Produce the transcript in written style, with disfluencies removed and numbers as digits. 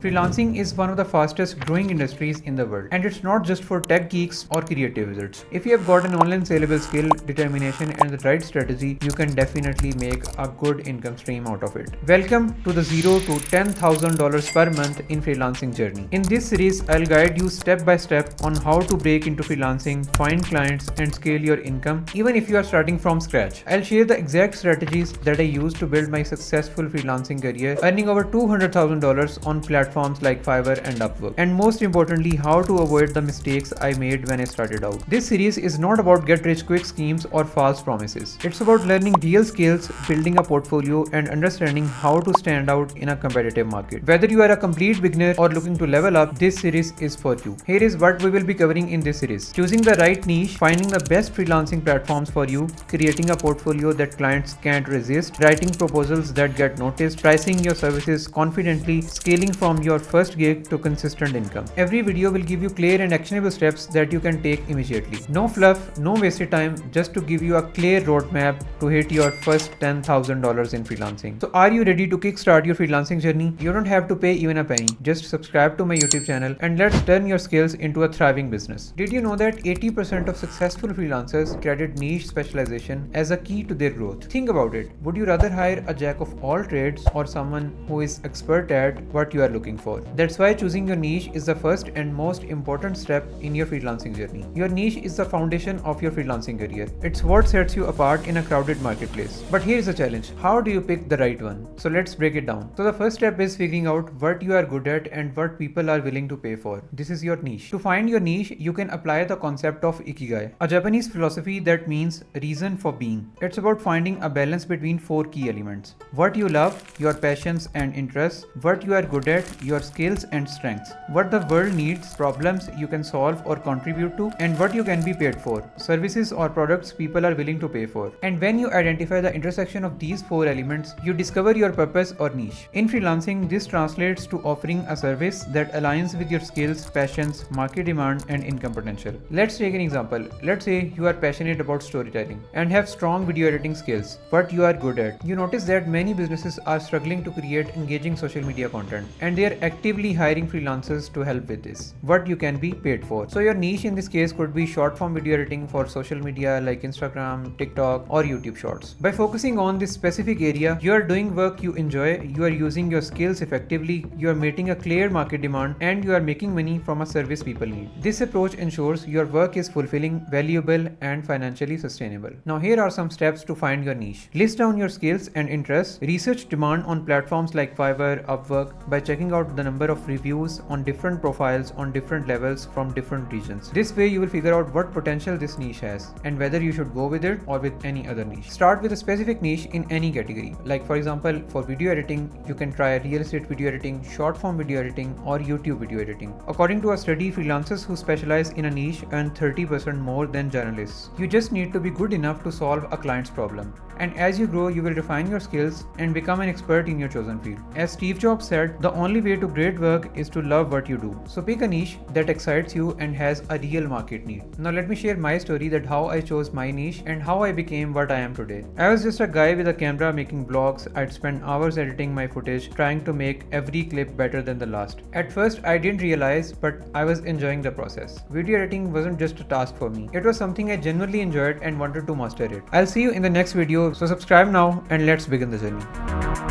Freelancing is one of the fastest growing industries in the world, and it's not just for tech geeks or creative wizards. If you have got an online saleable skill, determination, and the right strategy, you can definitely make a good income stream out of it. Welcome to the $0 to $10,000 per month in freelancing journey. In this series, I'll guide you step by step on how to break into freelancing, find clients, and scale your income, even if you are starting from scratch. I'll share the exact strategies that I used to build my successful freelancing career, earning over $200,000 on platforms like Fiverr and Upwork, and most importantly, how to avoid the mistakes I made when I started out. This series is not about get-rich-quick schemes or false promises. It's about learning real skills, building a portfolio, and understanding how to stand out in a competitive market. Whether you are a complete beginner or looking to level up, this series is for you. Here is what we will be covering in this series: choosing the right niche, finding the best freelancing platforms for you, creating a portfolio that clients can't resist, writing proposals that get noticed, pricing your services confidently, scaling from your first gig to consistent income. Every video will give you clear and actionable steps that you can take immediately. No fluff, no wasted time, just to give you a clear roadmap to hit your first $10,000 in freelancing. So are you ready to kickstart your freelancing journey? You don't have to pay even a penny. Just subscribe to my YouTube channel and let's turn your skills into a thriving business. Did you know that 80% of successful freelancers credit niche specialization as a key to their growth? Think about it. Would you rather hire a jack of all trades or someone who is expert at what you are looking for? That's why choosing your niche is the first and most important step in your freelancing journey. Your niche is the foundation of your freelancing career. It's what sets you apart in a crowded marketplace. But here's a challenge. How do you pick the right one? So let's break it down. So the first step is figuring out what you are good at and what people are willing to pay for. This is your niche. To find your niche, you can apply the concept of 𝗬𝗂𝗂𝗍, a Japanese philosophy that means reason for being. It's about finding a balance between four key elements: what you love, your passions and interests, what you are good at, your skills and strengths, what the world needs, problems you can solve or contribute to, and what you can be paid for, services or products people are willing to pay for. And when you identify the intersection of these four elements, you discover your purpose or niche. In freelancing, this translates to offering a service that aligns with your skills, passions, market demand, and income potential. Let's take an example. Let's say you are passionate about storytelling and have strong video editing skills, what you are good at. You notice that many businesses are struggling to create engaging social media content, and they are actively hiring freelancers to help with this. What you can be paid for. So your niche in this case could be short form video editing for social media like Instagram, TikTok, or YouTube Shorts. By focusing on this specific area, you are doing work you enjoy, you are using your skills effectively, you are meeting a clear market demand, and you are making money from a service people need. This approach ensures your work is fulfilling, valuable, and financially sustainable. Now here are some steps to find your niche. List down your skills and interests. Research demand on platforms like Fiverr, Upwork by checking out the number of reviews on different profiles on different levels from different regions. This way you will figure out what potential this niche has and whether you should go with it or with any other niche. Start with a specific niche in any category. Like for example, for video editing, you can try real estate video editing, short form video editing, or YouTube video editing. According to a study, freelancers who specialize in a niche earn 30% more than journalists. You just need to be good enough to solve a client's problem. And as you grow, you will refine your skills and become an expert in your chosen field. As Steve Jobs said, the only way to great work is to love what you do. So pick a niche that excites you and has a real market need. Now let me share my story, that how I chose my niche and how I became what I am today. I was just a guy with a camera making vlogs. I'd spend hours editing my footage, trying to make every clip better than the last. At first I didn't realize, but I was enjoying the process. Video editing wasn't just a task for me. It was something I genuinely enjoyed and wanted to master it. I'll see you in the next video, so subscribe now and let's begin the journey.